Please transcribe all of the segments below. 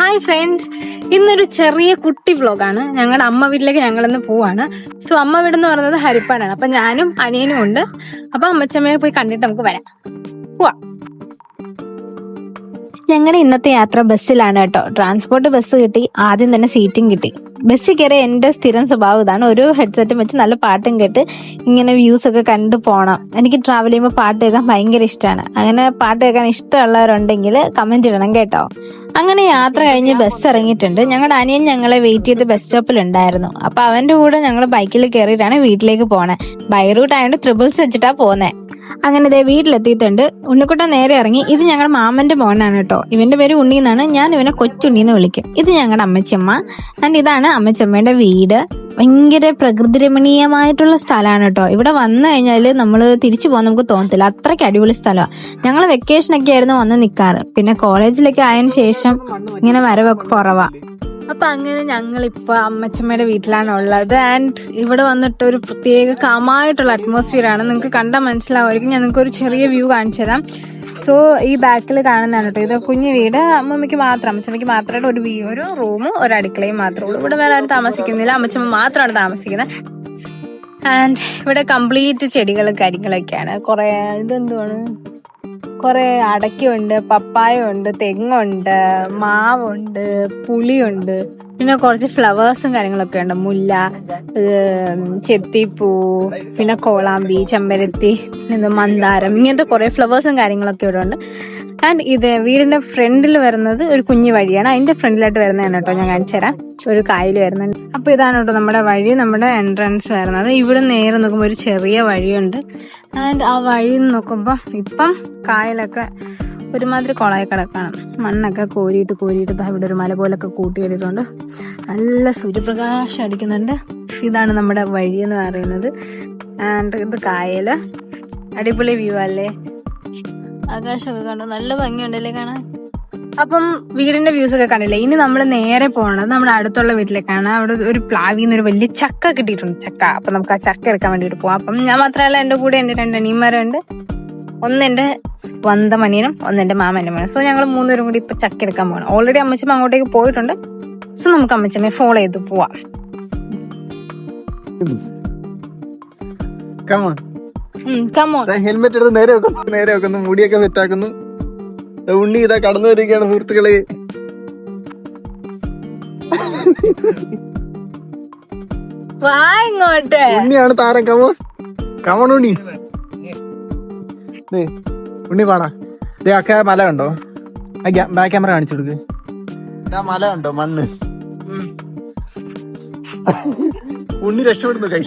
Hi friends, ഇന്നൊരു ചെറിയ കുട്ടി വ്ലോഗാണ്. ഞങ്ങളുടെ അമ്മ വീട്ടിലേക്ക് ഞങ്ങളിന്ന് പോവാണ്. സോ അമ്മ വീടെന്ന് പറയുന്നത് ഹരിപ്പാടാണ്. അപ്പൊ ഞാനും അനിയനും ഉണ്ട്. അപ്പൊ അമ്മച്ചമ്മയെ പോയി കണ്ടിട്ട് നമുക്ക് വരാം. പോവാ. ഞങ്ങളുടെ ഇന്നത്തെ യാത്ര ബസ്സിലാണ് കേട്ടോ. ട്രാൻസ്പോർട്ട് ബസ് കിട്ടി. ആദ്യം തന്നെ സീറ്റിംഗ് കിട്ടി. ബസ്സിൽ കയറി എൻ്റെ സ്ഥിരം സ്വഭാവം ഇതാണ്. ഒരു ഹെഡ്സെറ്റും വെച്ച് നല്ല പാട്ടും കേട്ട് ഇങ്ങനെ വ്യൂസ് ഒക്കെ കണ്ടു പോകണം. എനിക്ക് ട്രാവൽ ചെയ്യുമ്പോൾ പാട്ട് കേൾക്കാൻ ഭയങ്കര ഇഷ്ടമാണ്. അങ്ങനെ പാട്ട് കേൾക്കാൻ ഇഷ്ടമുള്ളവരുണ്ടെങ്കിൽ കമന്റ് ഇടണം കേട്ടോ. അങ്ങനെ യാത്ര കഴിഞ്ഞ് ബസ് ഇറങ്ങിയിട്ടുണ്ട്. ഞങ്ങളുടെ അനിയൻ ഞങ്ങളെ വെയിറ്റ് ചെയ്ത് ബസ് സ്റ്റോപ്പിൽ ഉണ്ടായിരുന്നു. അപ്പൊ അവന്റെ കൂടെ ഞങ്ങൾ ബൈക്കിൽ കയറിയിട്ടാണ് വീട്ടിലേക്ക് പോണേ. ബൈ റൂട്ട് ആയതുകൊണ്ട് ട്രിപ്പിൾസ് വെച്ചിട്ടാ പോന്നേ. അങ്ങനെ ഇതേ വീട്ടിലെത്തിയിട്ടുണ്ട്. ഉണ്ണിക്കുട്ടൻ നേരെ ഇറങ്ങി. ഇത് ഞങ്ങളുടെ മാമന്റെ മോനാണ് കേട്ടോ. ഇവന്റെ പേര് ഉണ്ണി എന്നാണ്. ഞാൻ ഇവനെ കൊച്ചുണ്ണിന്ന് വിളിക്കും. ഇത് ഞങ്ങളുടെ അമ്മച്ചമ്മ. ആൻഡ് ഇതാണ് അമ്മച്ചമ്മയുടെ വീട്. ഭയങ്കര പ്രകൃതി രമണീയമായിട്ടുള്ള സ്ഥലമാണ് കേട്ടോ. ഇവിടെ വന്നു കഴിഞ്ഞാൽ നമ്മൾ തിരിച്ചു പോകാൻ നമുക്ക് തോന്നത്തില്ല. അത്രയ്ക്ക് അടിപൊളി സ്ഥലമാണ്. ഞങ്ങൾ വെക്കേഷനൊക്കെ ആയിരുന്നു വന്ന് നിൽക്കാറ്. പിന്നെ കോളേജിലൊക്കെ ആയതിനു ശേഷം ഇങ്ങനെ വരവൊക്കെ കുറവാ. അപ്പൊ അങ്ങനെ ഞങ്ങളിപ്പോ അമ്മച്ചമ്മയുടെ വീട്ടിലാണ് ഉള്ളത്. ആൻഡ് ഇവിടെ വന്നിട്ട് ഒരു പ്രത്യേക കാമായിട്ടുള്ള അറ്റ്മോസ്ഫിയർ ആണ്. നിങ്ങൾക്ക് കണ്ടാൽ മനസ്സിലാവുമായിരിക്കും. ഞാൻ നിങ്ങൾക്ക് ഒരു ചെറിയ വ്യൂ കാണിച്ചു തരാം. സോ ഈ ബാക്കിൽ കാണുന്നതാണ് കേട്ടോ. ഇത് കുഞ്ഞു വീട്. അമ്മമ്മയ്ക്ക് മാത്രം, അമ്മച്ചമ്മയ്ക്ക് മാത്രമായിട്ട് ഒരു റൂമും ഒരു അടുക്കളയും മാത്രമേ ഉള്ളൂ. ഇവിടെ വേറെ ആരും താമസിക്കുന്നില്ല. അമ്മച്ചമ്മ മാത്രമാണ് താമസിക്കുന്നത്. ആൻഡ് ഇവിടെ കംപ്ലീറ്റ് ചെടികളും കാര്യങ്ങളൊക്കെയാണ്. കുറെ ഇതെന്തുവാണ്, കുറെ അടയ്ക്കുണ്ട്, പപ്പായുണ്ട്, തെങ്ങുണ്ട്, മാവുണ്ട്, പുളിയുണ്ട്, പിന്നെ കുറച്ച് ഫ്ലവേഴ്സും കാര്യങ്ങളൊക്കെ ഉണ്ട്. മുല്ല, ചെത്തിപ്പൂ, പിന്നെ കോളാമ്പി, ചെമ്പരത്തി, പിന്നെ മന്ദാരം, ഇങ്ങനത്തെ കുറെ ഫ്ലവേഴ്സും കാര്യങ്ങളൊക്കെ ഇവിടെ ഉണ്ട്. ആൻഡ് ഇത് വീടിന്റെ ഫ്രണ്ടിൽ വരുന്നത് ഒരു കുഞ്ഞു വഴിയാണ്. അതിന്റെ ഫ്രണ്ടിലായിട്ട് വരുന്നതാണ് കേട്ടോ. ഞാൻ കാണിച്ചു തരാം. ഒരു കായൽ വരുന്നുണ്ട്. അപ്പൊ ഇതാണ് കേട്ടോ നമ്മുടെ വഴി, നമ്മുടെ എൻട്രൻസ് വരുന്നത്. ഇവിടെ നേരെ നോക്കുമ്പോൾ ഒരു ചെറിയ വഴിയുണ്ട്. ആൻഡ് ആ വഴി നോക്കുമ്പോൾ ഇപ്പം കായലൊക്കെ ഒരുമാതിരി കുളമായി കിടക്കാണ്. മണ്ണൊക്കെ കോരിയിട്ട് ഇവിടെ ഒരു മല പോലൊക്കെ കൂട്ടിയിട്ടിട്ടുണ്ട്. നല്ല സൂര്യപ്രകാശം അടിക്കുന്നുണ്ട്. ഇതാണ് നമ്മുടെ വഴി എന്ന് പറയുന്നത്. ആൻഡ് ഇത് കായല്. അടിപൊളി വ്യൂ അല്ലേ? ആകാശമൊക്കെ കണ്ടു. നല്ല ഭംഗിയുണ്ടല്ലേ കാണാൻ. അപ്പം വീടിന്റെ വ്യൂസ് ഒക്കെ കണ്ടില്ലേ. ഇനി നമ്മൾ നേരെ പോകണത് നമ്മുടെ അടുത്തുള്ള വീട്ടിലേക്കാണ്. അവിടെ ഒരു പ്ലാവിന്ന് ഒരു വലിയ ചക്ക കിട്ടിയിട്ടുണ്ട്. ചക്ക. അപ്പൊ നമുക്ക് ആ ചക്ക എടുക്കാൻ വേണ്ടിട്ട് പോവാം. അപ്പം ഞാൻ മാത്രമല്ല, എന്റെ കൂടെ എന്റെ 2 അനിയന്മാരുണ്ട്. ഒന്ന് എന്റെ സ്വന്തം അനിയനും ഒന്ന് എന്റെ മാമന്റെ മോനും. സോ ഞങ്ങൾ 3 പേരും കൂടി ഇപ്പൊ ചക്ക എടുക്കാൻ പോകണം. ഓൾറെഡി അമ്മച്ചമ്മ അങ്ങോട്ടേക്ക് പോയിട്ടുണ്ട്. സോ നമുക്ക് അമ്മച്ചമ്മയെ ഫോളോ ചെയ്ത് പോവാം. ഹെൽമെറ്റ് എടുത്ത് നേരെ വെക്കുന്നു, മുടിയൊക്കെ സെറ്റാക്കുന്നു. ഉണ്ണി ഇതാ കടന്നു വരികയാണ് സുഹൃത്തുക്കളെ. ഉണ്ണിയാണ് താരം. കമോൺ ഉണ്ണി. ഉണ്ണി പാടാ. ഒക്കെ മല കണ്ടോ? ബാക്ക് ക്യാമറ കാണിച്ചു കൊടുക്ക്. മല കണ്ടോ? മണ്ണ്. ഉണ്ണി രക്ഷപ്പെടുന്നു. കൈ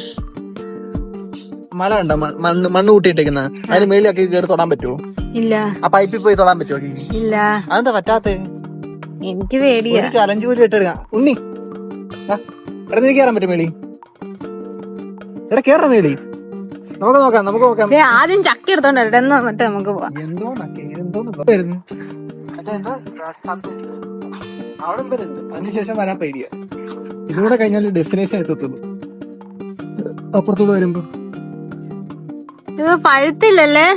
മല കണ്ടോ? മണ്ണ് കൂട്ടിയിട്ടേക്കുന്ന. അതിന് മേളിലൊക്കെ കയറി തൊടാൻ പറ്റുമോ? ഇല്ല. ആ പൈപ്പിൽ പോയി തൊടാൻ പറ്റുമോ? ഇല്ല. അതെന്താ പറ്റാത്ത? എനിക്ക് പേടിയാ. ചലഞ്ച് പോലും ഇട്ടെടുക്കാം. ഉണ്ണി എടാ, നിനക്ക് കയറാൻ പറ്റും മേളി? എടാ കേറാ മേളി. നമുക്ക് നോക്കാം. ആദ്യം ചക്ക എടുത്തോണ്ട് മറ്റേ നമുക്ക് പോവാം. അവിടെ വരുന്നത് അതിനുശേഷം വരാൻ പേടിയാ. ഇതുകൂടെ കഴിഞ്ഞാൽ ഡെസ്റ്റിനേഷൻ എത്തത്തുള്ളൂ. അപ്പുറത്തൂടെ വരുമ്പോ ഇത് പഴുത്തില്ലല്ലേ?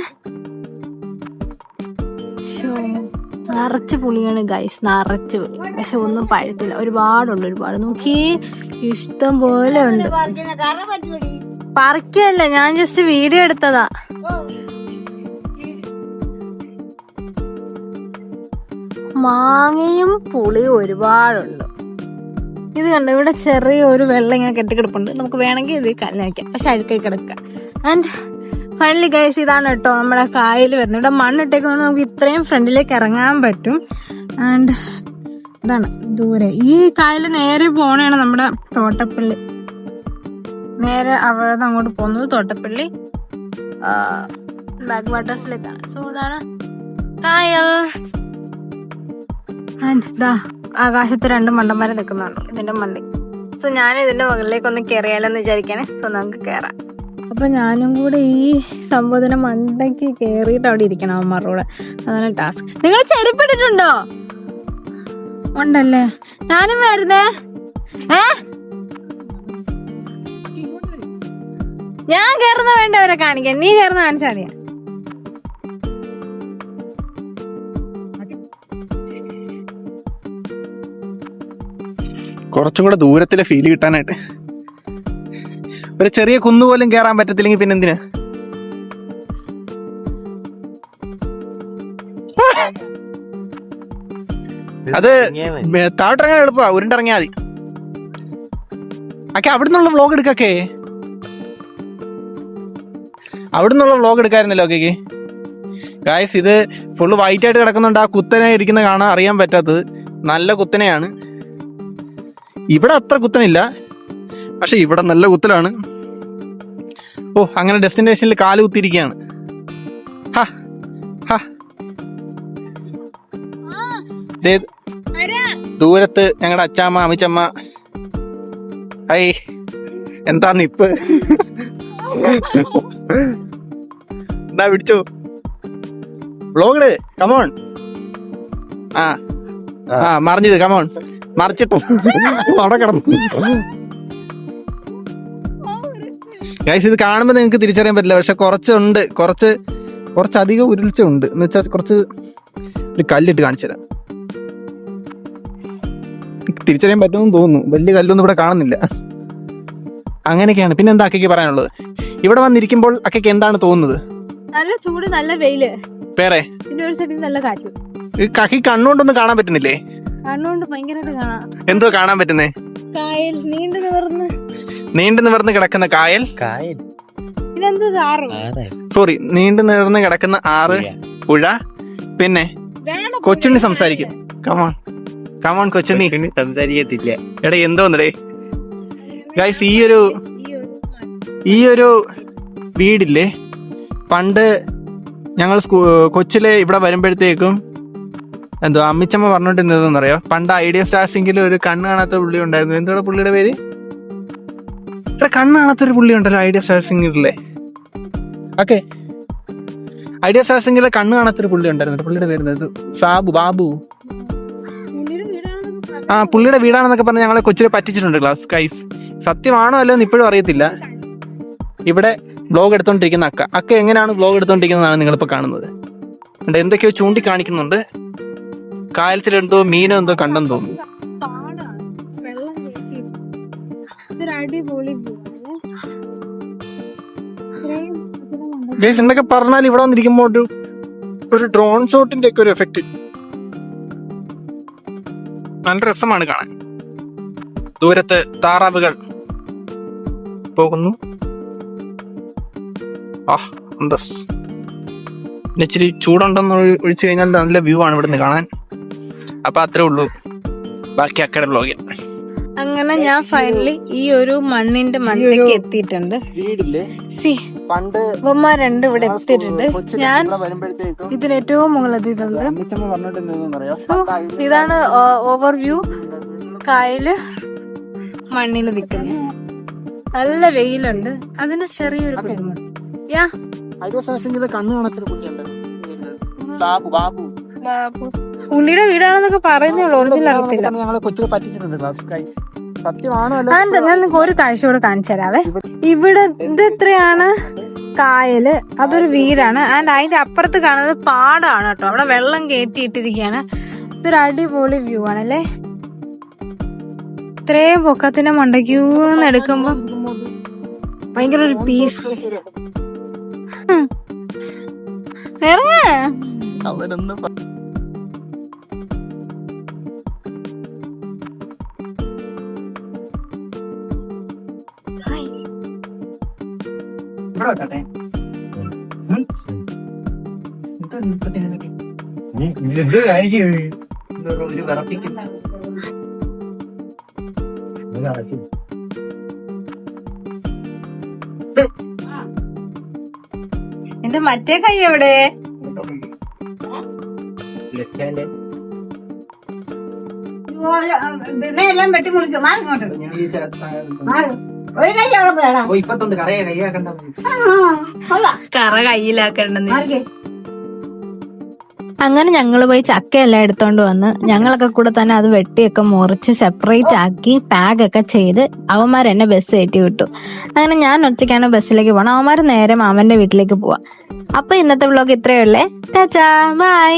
നിറച്ച് പുളിയാണ് ഗൈസ്, നിറച്ച് പുളി. പക്ഷെ ഒന്നും പഴുത്തില്ല. ഒരുപാട് നോക്കി, ഇഷ്ടം പോലെ ഉണ്ട്. പറിക്കല്ല, ഞാൻ ജസ്റ്റ് വീഡിയോ എടുത്തതാ. മാങ്ങയും പുളിയും ഒരുപാടുണ്ട്. ഇത് കണ്ടോ, ഇവിടെ ചെറിയൊരു വെള്ളം ഇങ്ങനെ കെട്ടിക്കിടപ്പുണ്ട്. നമുക്ക് വേണമെങ്കിൽ ഇത് കല്ലിക്കാം, പക്ഷെ അഴുക്കായി കിടക്കുക. ആൻഡ് ഫൈനലി ഗൈസ്, ഇതാണ് കേട്ടോ നമ്മുടെ കായൽ വരുന്നത്. ഇവിടെ മണ്ണിട്ടേക്കുന്നതുകൊണ്ട് നമുക്ക് ഇത്രയും ഫ്രണ്ടിലേക്ക് ഇറങ്ങാൻ പറ്റും. ആൻഡ് ഇതാണ് ദൂരെ ഈ കായൽ. നേരെ പോണേണ് നമ്മുടെ തോട്ടപ്പള്ളി. നേരെ അവിടെ നിന്ന് അങ്ങോട്ട് പോകുന്നത് തോട്ടപ്പള്ളി ബാക്ക് വാട്ടേഴ്സിലേക്കാണ്. സോ ഇതാണ് കായൽ. ആൻഡ് ഇതാ ആകാശത്ത് 2 മണ്ടന്മാരെ നിൽക്കുന്നുണ്ടോ ഇതിന്റെ മണ്ടി. സോ ഞാൻ ഇതിന്റെ മുകളിലേക്ക് ഒന്ന് കയറിയാലെന്ന് വിചാരിക്കാണ്. സോ നമുക്ക് കയറാം. അപ്പൊ ഞാനും കൂടെ ഈ സംബോധന മണ്ടയ്ക്ക് കേറിയിട്ട് അവിടെ ഇരിക്കണം അവന്മാരുടെ കൂടെ. അതാണ് ടാസ്ക്. നിങ്ങൾ ചെരുപ്പിട്ടിട്ടുണ്ടോ? ഉണ്ടല്ലേ. ഞാനും വരുന്നേ. ഞാൻ കയറുന്ന വേണ്ടവരെ കാണിക്കാൻ. നീ കയറുന്ന കാണിച്ചാൽ മതിയാ. കുറച്ചും കൂടെ ദൂരത്തിലെ ഫീൽ കിട്ടാനായിട്ട്. ഒരു ചെറിയ കുന്നു പോലും കയറാൻ പറ്റത്തില്ലെങ്കിൽ പിന്നെ എന്തിനാ? അത് താഴോട്ടിറങ്ങാൻ എളുപ്പമാ, ഉരുണ്ടിറങ്ങിയാൽ മതി. അക്കെ അവിടെ നിന്നുള്ള വ്ലോഗ് എടുക്കേ, അവിടെ നിന്നുള്ള വ്ലോഗ് എടുക്കായിരുന്നല്ലോ ഓക്കെ ഗായ്സ്. ഇത് ഫുള്ള് വൈറ്റ് ആയിട്ട് കിടക്കുന്നുണ്ട്. ആ കുത്തനെ ഇരിക്കുന്ന കാണാൻ അറിയാൻ പറ്റാത്തത് നല്ല കുത്തനെയാണ്. ഇവിടെ അത്ര കുത്തനില്ല, പക്ഷെ ഇവിടെ നല്ല കുത്തലാണ്. ഓ, അങ്ങനെ ഡെസ്റ്റിനേഷനിൽ കാല് കുത്തിയിരിക്കുകയാണ്. ദൂരത്ത് ഞങ്ങളുടെ അച്ചാമ്മ അമിച്ചമ്മ. ഐ എന്താ നിപ്പ്, എന്താ പിടിച്ചോ വ്ലോഗ് കമോൺ. മറിഞ്ഞിട് കമോൺ, മറിച്ചിട്ടു അവിടെ കിടന്നു. ഗൈസ് ഇത് കാണുമ്പോൾ നിങ്ങൾക്ക് തിരിച്ചറിയാൻ പറ്റില്ല, പക്ഷെ കുറച്ചുണ്ട്, കുറച്ചധികം ഉരുൾച്ച ഉണ്ട്. എന്ന് വെച്ചാൽ കുറച്ച് ഒരു കല്ലിട്ട് കാണിച്ചു തരാം. തിരിച്ചറിയാൻ പറ്റുമെന്ന് തോന്നുന്നു. വലിയ കല്ലൊന്നും ഇവിടെ കാണുന്നില്ല. അങ്ങനെയൊക്കെയാണ്. പിന്നെ എന്താ അക്കയ്ക്ക് പറയാനുള്ളത്? ഇവിടെ വന്നിരിക്കുമ്പോൾ അക്കയ്ക്ക് എന്താണ് തോന്നുന്നത്? നല്ല ചൂട്, നല്ല വെയില്, വേറെ പിന്നെ ഒരു സൈഡിൽ നല്ല കാറ്റ്. കക്കി കണ്ണുകൊണ്ടൊന്നും കാണാൻ പറ്റുന്നില്ലേ? കണ്ണുകൊണ്ട് ഭയങ്കരമായിട്ട് കാണാം. എന്തോ കാണാൻ പറ്റുന്നേ? കായൽ, നീണ്ടു നിവർന്ന് കിടക്കുന്ന കായൽ, സോറി നീണ്ടു നിവർന്ന് കിടക്കുന്ന ആറ്, പുഴ, പിന്നെ കൊച്ചുണ്ണി സംസാരിക്കും. കമോൺ കൊച്ചുണ്ണി സംസാരിക്കത്തില്ല. എടാ എന്തോന്നടേ ഗൈസ്, ഈ ഒരു വീടില്ലേ, പണ്ട് ഞങ്ങൾ കൊച്ചിലെ ഇവിടെ വരുമ്പോഴത്തേക്കും എന്തോ അമ്മിച്ചമ്മ പറഞ്ഞോണ്ടിരുന്നതെന്ന് അറിയോ? പണ്ട് ഐഡിയ സ്റ്റാർസിംഗിൽ ഒരു കണ്ണ് കാണാത്ത പുള്ളി ഉണ്ടായിരുന്നു. എന്തോടെ പുള്ളിയുടെ പേര്? ഇത്ര കണ്ണ് കാണാത്തൊരു പുള്ളി ഉണ്ടല്ലോ ഐഡിയ സ്റ്റാർസിംഗിലെ. ഓക്കെ, ഐഡിയ സ്റ്റാർസിംഗിലെ കണ്ണ് കാണാത്തൊരു പുള്ളി ഉണ്ടായിരുന്നു. പുള്ളിയുടെ പേര് ബാബു. പുള്ളിയുടെ വീടാണെന്നൊക്കെ പറഞ്ഞ് ഞങ്ങളെ കൊച്ചിലെ പറ്റിച്ചിട്ടുണ്ട് ഗൈസ്. സത്യമാണോ അല്ലോ എന്ന് ഇപ്പോഴും അറിയത്തില്ല. ഇവിടെ വ്ലോഗ് എടുത്തോണ്ടിരിക്കുന്ന അക്ക എങ്ങനെയാണ് വ്ലോഗ് എടുത്തോണ്ടിരിക്കുന്നതാണ് നിങ്ങളിപ്പോ കാണുന്നത്. എന്തൊക്കെയോ ചൂണ്ടിക്കാണിക്കുന്നുണ്ട്. കായലത്തിൽ എന്തോ മീനോ എന്തോ കണ്ടെന്ന് തോന്നുന്നു. ഗൈസ് എന്തൊക്കെ പറഞ്ഞാൽ ഇവിടെ വന്നിരിക്കുമ്പോ ഒരു ഡ്രോൺ ഷോട്ടിന്റെ ഒക്കെ ഒരു എഫക്റ്റ് നല്ല രസമാണ് കാണാൻ. ദൂരത്ത് താറാവുകൾ പോകുന്നു. ഇച്ചിരി ചൂടുണ്ടെന്ന് ഒഴിച്ചു കഴിഞ്ഞാൽ നല്ല വ്യൂ ആണ് ഇവിടുന്ന് കാണാൻ. അപ്പൊ അത്രേ ഉള്ളൂ. ബാക്കി അക്കയുടെ വ്ലോഗിൽ. അങ്ങനെ ഞാൻ ഫൈനലി ഈ ഒരു മണ്ണിന്റെ മണ്ണിലേക്ക് എത്തിയിട്ടുണ്ട്. പണ്ട് രണ്ട് ഇവിടെ എത്തിയിട്ടുണ്ട്. ഞാൻ ഇതിന് ഏറ്റവും മുകളിലെത്തിയിട്ടുണ്ട്. ഇതാണ് ഓവർവ്യൂ. കായല് മണ്ണിൽ നിൽക്കുന്നു. നല്ല വെയിലുണ്ട്. അതിന് ചെറിയൊരു പുള്ളിയുടെ വീടാണെന്നൊക്കെ പറയുന്നേ ഉള്ളൂ. ഒറിജിനൽ അറിയത്തില്ല. ഞാൻ നിങ്ങൾക്ക് ഒരു കാഴ്ച കൂടെ കാണിച്ചു തരാവേ. ഇവിടെ ഇത് ഇത്രയാണ് കായല്, അതൊരു വീടാണ്. ആൻഡ് അതിന്റെ അപ്പുറത്ത് കാണുന്നത് പാടമാണ് കേട്ടോ. അവിടെ വെള്ളം കയറ്റിയിട്ടിരിക്കുകയാണ്. ഇതൊരു അടിപൊളി വ്യൂ ആണല്ലേ. ഇത്രയും പൊക്കത്തിന്റെ മണ്ടയ്ക്കൂന്ന് എടുക്കുമ്പോ ഭയങ്കര ഒരു പീസ്. എന്റെ മറ്റേ കൈ എവിടെ? എല്ലാം വെട്ടി മുറിക്കും. കറ കയ്യിലാക്കണ്ടെന്ന്. അങ്ങനെ ഞങ്ങൾ പോയി ചക്കയെല്ലാം എടുത്തോണ്ട് വന്ന് ഞങ്ങളൊക്കെ കൂടെ തന്നെ അത് വെട്ടിയൊക്കെ മുറിച്ച് സെപ്പറേറ്റ് ആക്കി പാക്കൊക്കെ ചെയ്ത് അവന്മാരെന്നെ ബസ് കയറ്റി വിട്ടു. അങ്ങനെ ഞാൻ ഒറ്റയ്ക്കാണ് ബസ്സിലേക്ക് പോകണം. അവന്മാർ നേരെ മാമന്റെ വീട്ടിലേക്ക് പോവാം. അപ്പൊ ഇന്നത്തെ വ്ലോഗ് ഇത്രയേ ഉള്ളേ. Tata bye.